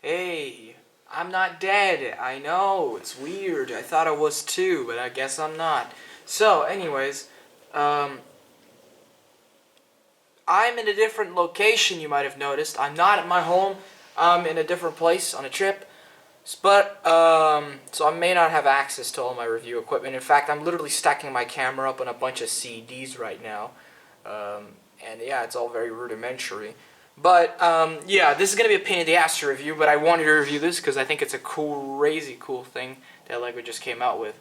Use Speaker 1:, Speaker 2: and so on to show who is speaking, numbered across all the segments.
Speaker 1: Hey, I'm not dead. I know, it's weird. I thought I was too, but I guess I'm not. So, anyways, um, I'm in a different location, you might have noticed. I'm not at my home. I'm in a different place on a trip. So I may not have access to all my review equipment. In fact, I'm literally stacking my camera up on a bunch of CDs right now. And yeah, it's all very rudimentary. But yeah, this is going to be a pain in the ass to review, but I wanted to review this because I think it's a crazy cool thing that LEGO just came out with.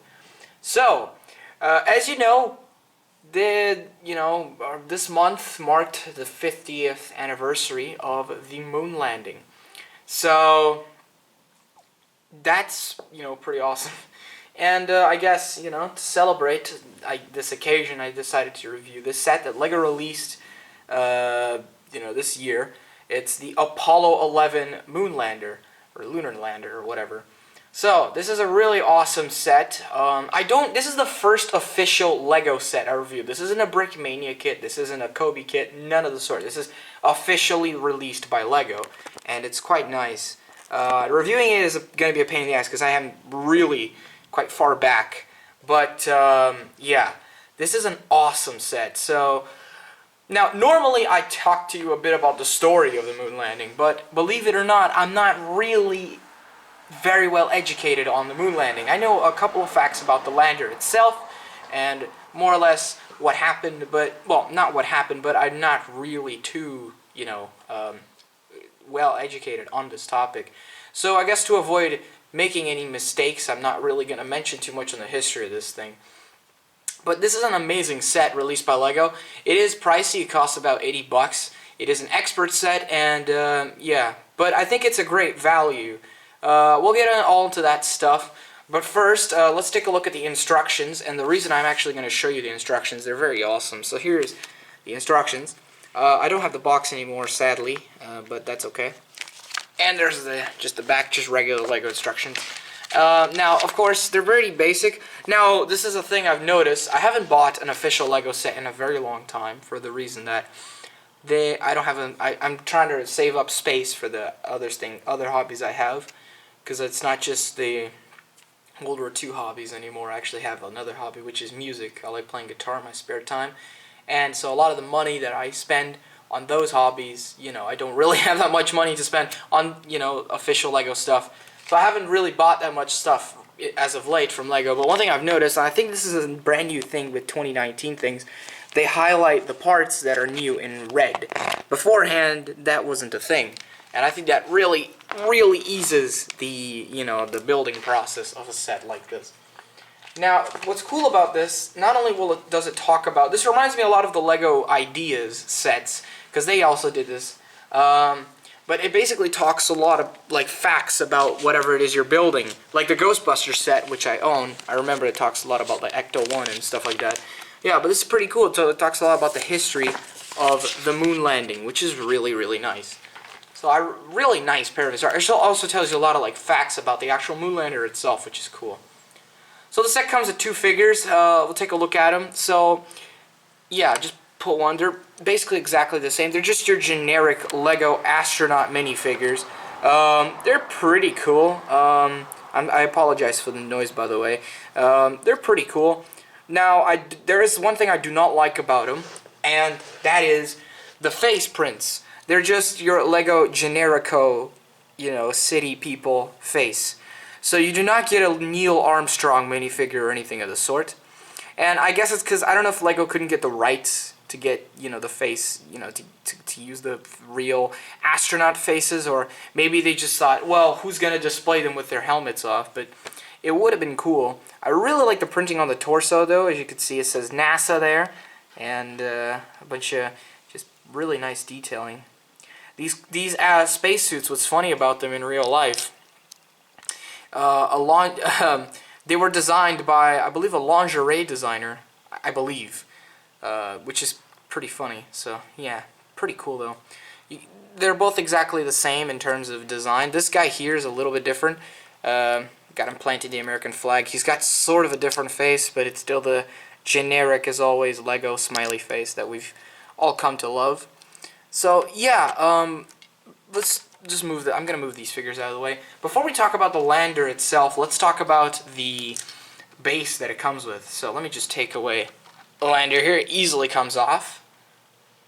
Speaker 1: So, as you know, this month marked the 50th anniversary of the moon landing. So, that's, pretty awesome. And I guess, to celebrate this occasion, I decided to review this set that LEGO released, this year. It's the Apollo 11 moon lander, or lunar lander, or whatever. So, this is a really awesome set. This is the first official LEGO set I reviewed. This isn't a Brickmania kit, this isn't a Kobe kit, none of the sort. This is officially released by LEGO, and it's quite nice. Reviewing it is going to be a pain in the ass because I am really quite far back. But, yeah, this is an awesome set. So, now, normally I talk to you a bit about the story of the moon landing, but believe it or not, I'm not really very well educated on the moon landing. I know a couple of facts about the lander itself, and more or less what happened, well, not what happened, but I'm not really too, well educated on this topic. So I guess to avoid making any mistakes, I'm not really going to mention too much on the history of this thing. But this is an amazing set released by LEGO. It is pricey, it costs about 80 bucks. It is an expert set, and yeah, but I think it's a great value. We'll get all into that stuff. But first, let's take a look at the instructions, and the reason I'm actually going to show you the instructions, they're very awesome. So here's the instructions. I don't have the box anymore, sadly, but that's okay. And there's just the back, just regular LEGO instructions. Now, of course, they're very basic. Now, this is a thing I've noticed. I haven't bought an official LEGO set in a very long time for the reason that I'm trying to save up space for the other hobbies I have, because it's not just the World War II hobbies anymore. I actually have another hobby, which is music. I like playing guitar in my spare time, and so a lot of the money that I spend on those hobbies, I don't really have that much money to spend on, official LEGO stuff. So I haven't really bought that much stuff as of late from LEGO. But one thing I've noticed, and I think this is a brand new thing with 2019 things, they highlight the parts that are new in red. Beforehand, that wasn't a thing. And I think that really, really eases the, the building process of a set like this. Now, what's cool about this, not only does it talk about, this reminds me a lot of the LEGO Ideas sets, because they also did this. But it basically talks a lot of facts about whatever it is you're building. Like the Ghostbusters set, which I own. I remember it talks a lot about the Ecto-1 and stuff like that. Yeah, but this is pretty cool. So it talks a lot about the history of the moon landing, which is really, really nice. So really nice pair of instructions. It also tells you a lot of facts about the actual moon lander itself, which is cool. So the set comes with two figures. We'll take a look at them. So yeah, just put one. They're basically exactly the same. They're just your generic LEGO astronaut minifigures. They're pretty cool. I apologize for the noise, by the way. They're pretty cool. Now, there is one thing I do not like about them, and that is the face prints. They're just your LEGO generico, city people face. So you do not get a Neil Armstrong minifigure or anything of the sort. And I guess it's because, I don't know if LEGO couldn't get the rights to get, the face, to use the real astronaut faces, or maybe they just thought, well, who's going to display them with their helmets off? But it would have been cool. I really like the printing on the torso, though. As you can see, it says NASA there, and a bunch of just really nice detailing. These spacesuits, what's funny about them in real life, they were designed by, I believe, a lingerie designer, I believe, which is pretty funny. So yeah, pretty cool though. They're both exactly the same in terms of design. This guy here is a little bit different. Got him planted the American flag. He's got sort of a different face, but it's still the generic, as always, LEGO smiley face that we've all come to love. So yeah, let's just move I'm gonna move these figures out of the way. Before we talk about the lander itself, let's talk about the base that it comes with. So let me just take away the lander here. It easily comes off.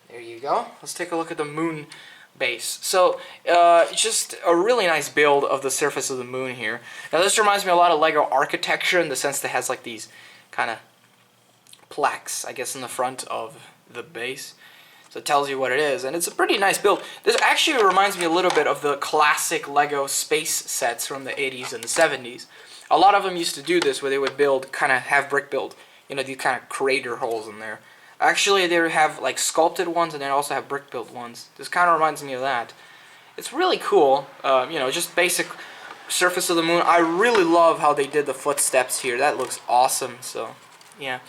Speaker 1: There you go. Let's take a look at the moon base. So just a really nice build of the surface of the moon here. Now this reminds me a lot of Lego architecture in the sense that it has like these kind of plaques, I guess, in the front of the base. So it tells you what it is, and it's a pretty nice build. This actually reminds me a little bit of the classic Lego space sets from the 80s and the 70s. A lot of them used to do this, where they would build, kind of have brick build, you know, these kind of crater holes in there. Actually, they have like sculpted ones, and they also have brick built ones. This kind of reminds me of that. It's really cool, you know, just basic surface of the moon. I really love how they did the footsteps here. That looks awesome, so, yeah.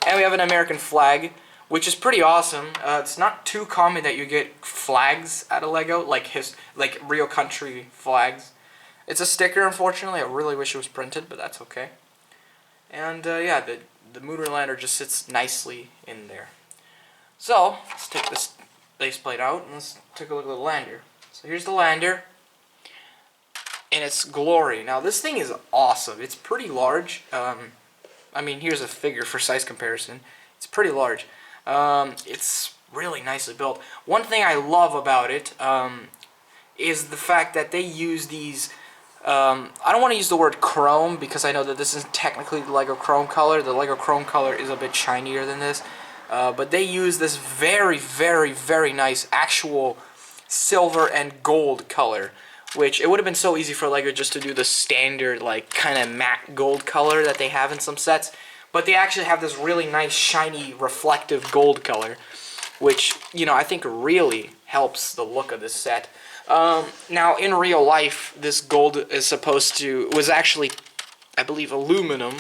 Speaker 1: And we have an American flag, which is pretty awesome. It's not too common that you get flags out of Lego, like real country flags. It's a sticker, unfortunately. I really wish it was printed, but that's okay. And yeah, the lunar lander just sits nicely in there. So let's take this base plate out and let's take a look at the lander. So here's the lander in its glory. Now this thing is awesome. It's pretty large. I mean, here's a figure for size comparison. It's pretty large. It's really nicely built. One thing I love about it is the fact that they use these, I don't want to use the word chrome because I know that this isn't technically the Lego chrome color. The Lego chrome color is a bit shinier than this. But they use this very, very, very nice actual silver and gold color, which it would have been so easy for Lego just to do the standard like kind of matte gold color that they have in some sets. But they actually have this really nice, shiny, reflective gold color, which, you know, I think really helps the look of this set. Now, in real life, this gold is was actually, I believe, aluminum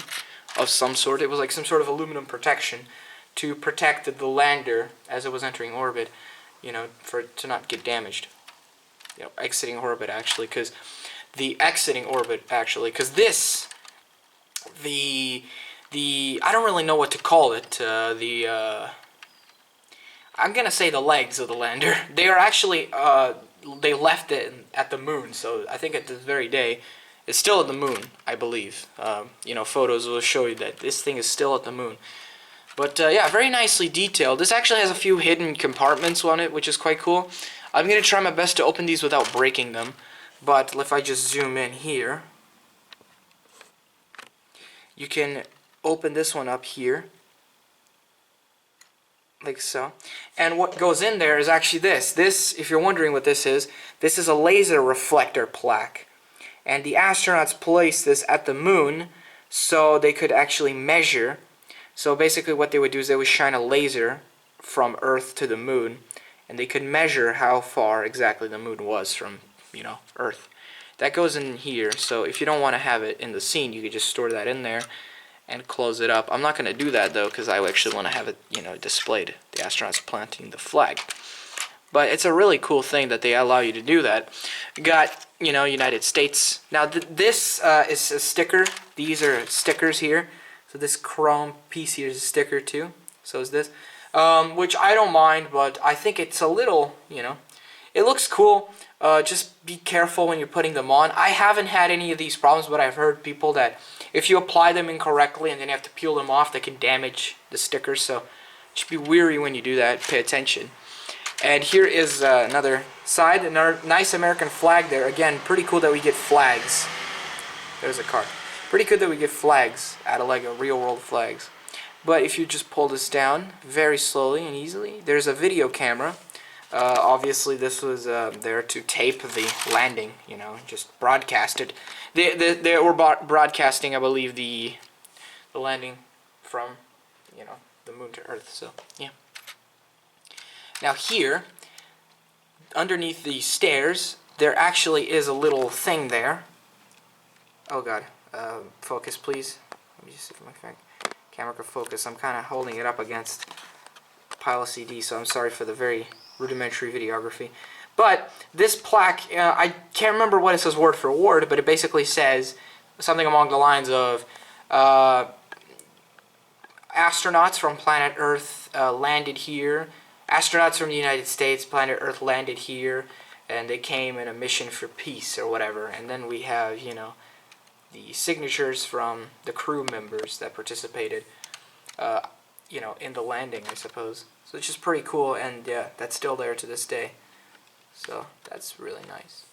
Speaker 1: of some sort. It was like some sort of aluminum protection to protect the lander as it was entering orbit, you know, for it to not get damaged. You know, exiting orbit, actually, because this, I don't really know what to call it, I'm gonna say the legs of the lander. They are actually, they left it at the moon, so I think at this very day, it's still at the moon, I believe. You know, photos will show you that this thing is still at the moon. But yeah, very nicely detailed. This actually has a few hidden compartments on it, which is quite cool. I'm gonna try my best to open these without breaking them, but if I just zoom in here, you can open this one up here, like so. And what goes in there is actually this. This, if you're wondering what this is a laser reflector plaque. And the astronauts placed this at the moon so they could actually measure. So basically what they would do is they would shine a laser from Earth to the moon, and they could measure how far exactly the moon was from, you know, Earth. That goes in here, so if you don't want to have it in the scene, you could just store that in there and close it up. I'm not going to do that though, because I actually want to have it, you know, displayed, the astronauts planting the flag. But it's a really cool thing that they allow you to do that. You got, you know, United States. Now this is a sticker. These are stickers here. So this chrome piece here is a sticker too. So is this, which I don't mind, but I think it's a little, you know, it looks cool. Just be careful when you're putting them on. I haven't had any of these problems, but I've heard people that if you apply them incorrectly and then you have to peel them off, they can damage the stickers. So just be wary when you do that. Pay attention. And here is another side, another nice American flag there. Again, pretty cool that we get flags. There's a card. Pretty good that we get flags out of Lego, real world flags. But if you just pull this down very slowly and easily, there's a video camera. Obviously this was there to tape the landing, you know, just broadcast it. They were broadcasting, I believe, the landing from, you know, the moon to Earth, so yeah. Now here, underneath the stairs, there actually is a little thing there. Oh god, focus please. Let me just see if my camera can focus. I'm kind of holding it up against a pile of CDs, so I'm sorry for the very rudimentary videography. But this plaque, I can't remember what it says word for word, but it basically says something along the lines of astronauts from planet Earth landed here. Astronauts from the United States, planet Earth landed here. and they came in a mission for peace or whatever. And then we have, you know, the signatures from the crew members that participated, you know, in the landing, I suppose. So it's just pretty cool, and yeah, that's still there to this day. So that's really nice.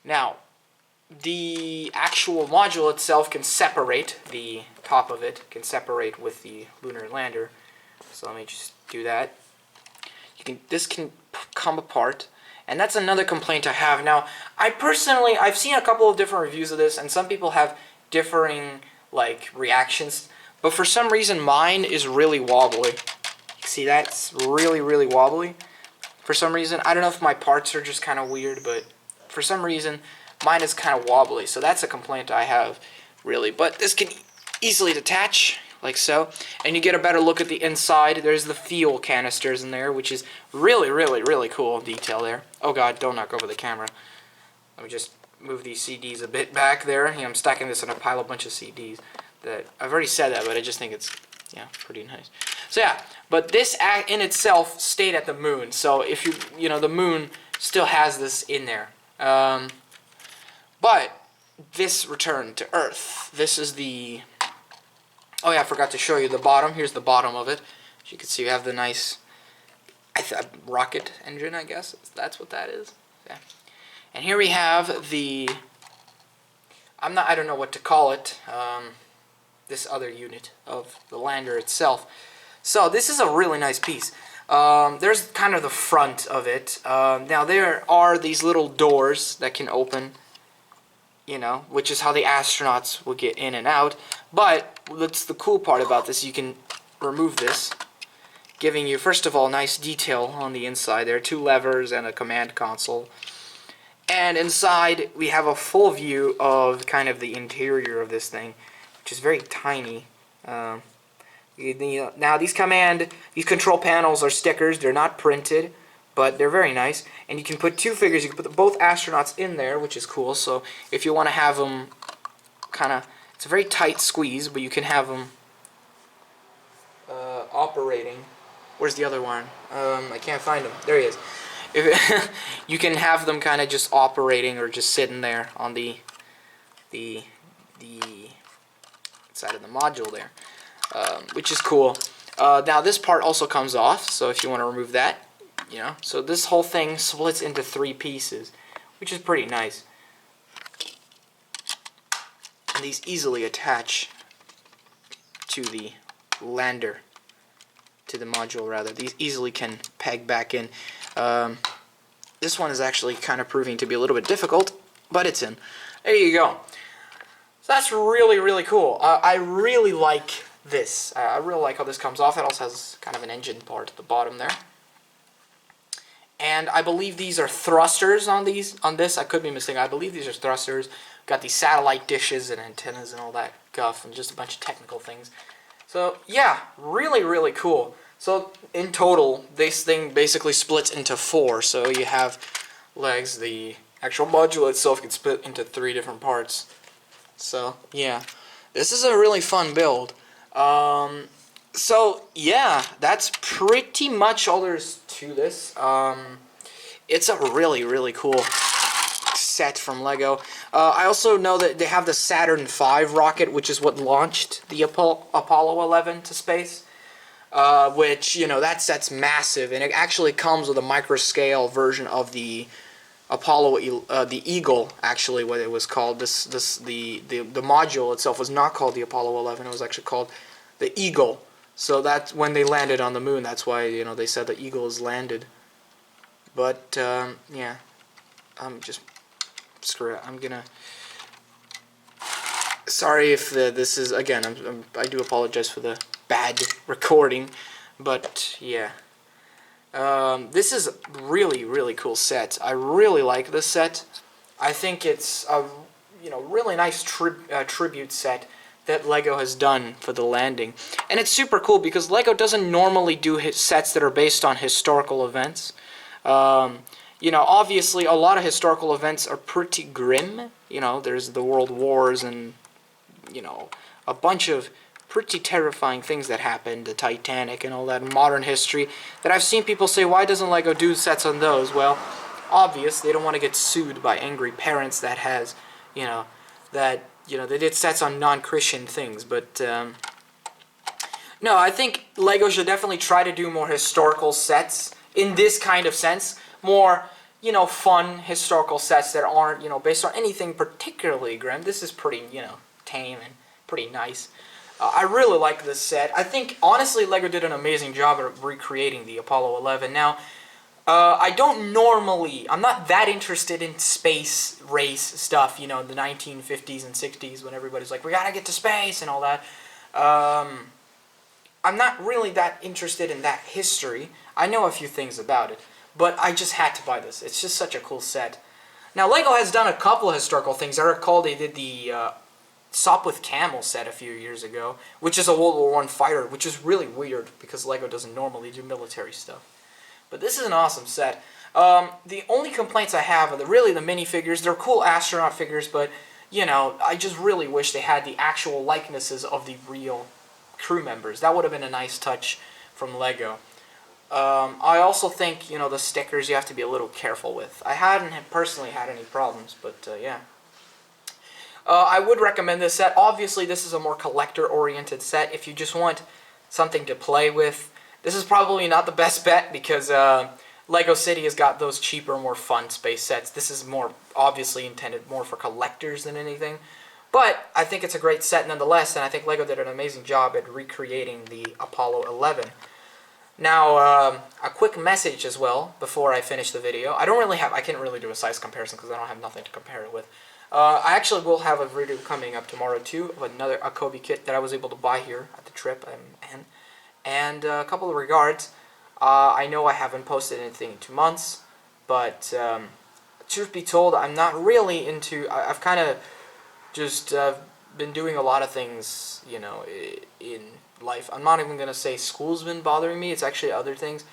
Speaker 1: Now, the actual module itself can separate, the top of it can separate with the lunar lander. So let me just do that. This can come apart, and that's another complaint I have. Now, I've seen a couple of different reviews of this, and some people have differing like reactions, but for some reason mine is really wobbly. See, that's really, really wobbly. For some reason, I don't know if my parts are just kind of weird, but for some reason mine is kind of wobbly. So that's a complaint I have, really. But this can easily detach, like so, and you get a better look at the inside. There's the fuel canisters in there, which is really, really, really cool detail there. Oh god, don't knock over the camera. Let me just move these CDs a bit back there. You know, I'm stacking this in a pile of bunch of CDs. That I've already said that, but I just think it's, yeah, pretty nice. So yeah, but this in itself stayed at the moon. So if you know, the moon still has this in there. But this returned to Earth. This is the... Oh yeah, I forgot to show you the bottom. Here's the bottom of it. As you can see, you have the nice rocket engine, I guess. That's what that is. Yeah. And here we have the... I don't know what to call it. This other unit of the lander itself. So this is a really nice piece. There's kind of the front of it. Now there are these little doors that can open, you know, which is how the astronauts will get in and out. But that's the cool part about this. You can remove this, giving you, first of all, nice detail on the inside. There are 2 levers and a command console. And inside we have a full view of kind of the interior of this thing, which is very tiny. Now these control panels are stickers. They're not printed, but they're very nice. And you can put 2 figures. You can put both astronauts in there, which is cool. So if you want to have them kind of, it's a very tight squeeze, but you can have them operating. Where's the other one? I can't find him. There he is. You can have them kind of just operating or just sitting there on the side of the module there, which is cool. Now this part also comes off, so if you want to remove that, you know, so this whole thing splits into 3 pieces, which is pretty nice. And these easily attach to the lander, to the module rather. These easily can peg back in. This one is actually kind of proving to be a little bit difficult, but it's in. There you go. So that's really, really cool. I really like this. I really like how this comes off. It also has kind of an engine part at the bottom there. And I believe these are thrusters on this. I could be mistaken. I believe these are thrusters. Got these satellite dishes and antennas and all that guff and just a bunch of technical things. So yeah, really, really cool. So in total, this thing basically splits into 4. So you have legs. The actual module itself can split into 3 different parts. So yeah, this is a really fun build. So yeah, that's pretty much all there is to this. It's a really, really cool set from LEGO. I also know that they have the Saturn V rocket, which is what launched the Apollo 11 to space. Which, you know, that set's massive, and it actually comes with a micro-scale version of the Apollo, the Eagle, actually, what it was called. The module itself was not called the Apollo 11. It was actually called the Eagle. So that's when they landed on the moon. That's why, you know, they said the Eagle has landed. But yeah, just screw it. I'm gonna. Sorry if this is, again, I do apologize for the bad recording, but yeah, this is a really, really cool set. I really like this set. I think it's a, you know, really nice tribute set that LEGO has done for the landing, and it's super cool because LEGO doesn't normally do sets that are based on historical events. You know, obviously a lot of historical events are pretty grim. You know, there's the World Wars and, you know, a bunch of pretty terrifying things that happened, the Titanic and all that modern history, that I've seen people say, why doesn't LEGO do sets on those? Well, obvious, they don't want to get sued by angry parents that has, they did sets on non-Christian things, but, no, I think LEGO should definitely try to do more historical sets, in this kind of sense, more, fun historical sets that aren't, based on anything particularly grim. This is pretty, tame and pretty nice. I really like this set. I think, honestly, LEGO did an amazing job at recreating the Apollo 11. Now, I'm not that interested in space race stuff, the 1950s and 60s when everybody's like, we gotta get to space and all that. I'm not really that interested in that history. I know a few things about it, but I just had to buy this. It's just such a cool set. Now, LEGO has done a couple of historical things. I recall they did the Sop with Camel set a few years ago, which is a World War I fighter, which is really weird because LEGO doesn't normally do military stuff. But this is an awesome set. The only complaints I have are the minifigures. They're cool astronaut figures, but, I just really wish they had the actual likenesses of the real crew members. That would have been a nice touch from LEGO. I also think, the stickers you have to be a little careful with. I hadn't personally had any problems, but, yeah. I would recommend this set. Obviously, this is a more collector-oriented set. If you just want something to play with, this is probably not the best bet because LEGO City has got those cheaper, more fun space sets. This is more obviously intended more for collectors than anything. But I think it's a great set nonetheless, and I think LEGO did an amazing job at recreating the Apollo 11. Now, a quick message as well before I finish the video. I can't really do a size comparison because I don't have nothing to compare it with. I actually will have a video coming up tomorrow too of a Kobe kit that I was able to buy here at the trip, and a couple of regards. I know I haven't posted anything in 2 months, but truth be told, I'm not really into. I've kind of just been doing a lot of things, in life. I'm not even gonna say school's been bothering me. It's actually other things.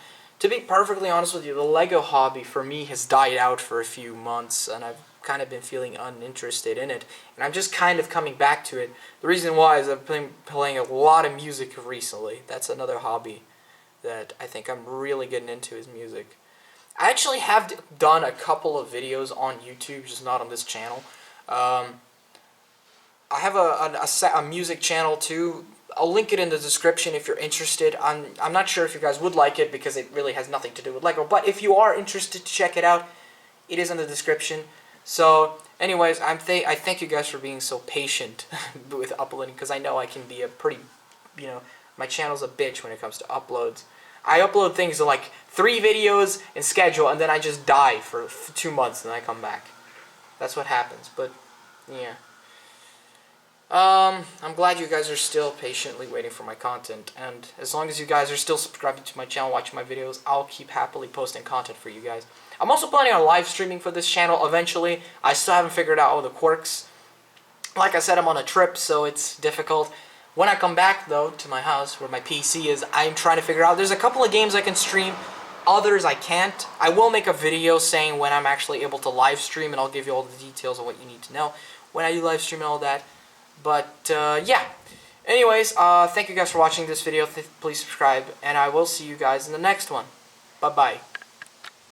Speaker 1: To be perfectly honest with you, the LEGO hobby for me has died out for a few months, and I've kind of been feeling uninterested in it, and I'm just kind of coming back to it. The reason why is I've been playing a lot of music recently. That's another hobby that I think I'm really getting into is music. I actually have done a couple of videos on YouTube, just not on this channel. I have a music channel too. I'll link it in the description if you're interested. I'm not sure if you guys would like it because it really has nothing to do with LEGO, but if you are interested to check it out, it is in the description. So, anyways, I thank you guys for being so patient with uploading, because I know I can be a pretty, my channel's a bitch when it comes to uploads. I upload things like 3 videos in schedule, and then I just die for 2 months, and then I come back. That's what happens, but, yeah. I'm glad you guys are still patiently waiting for my content, and as long as you guys are still subscribing to my channel, watching my videos, I'll keep happily posting content for you guys. I'm also planning on live streaming for this channel eventually. I still haven't figured out all the quirks. Like I said, I'm on a trip, so it's difficult. When I come back, though, to my house, where my PC is, I'm trying to figure out. There's a couple of games I can stream, others I can't. I will make a video saying when I'm actually able to live stream, and I'll give you all the details of what you need to know when I do live stream and all that. But, yeah. Anyways, thank you guys for watching this video. Please subscribe, and I will see you guys in the next one. Bye-bye.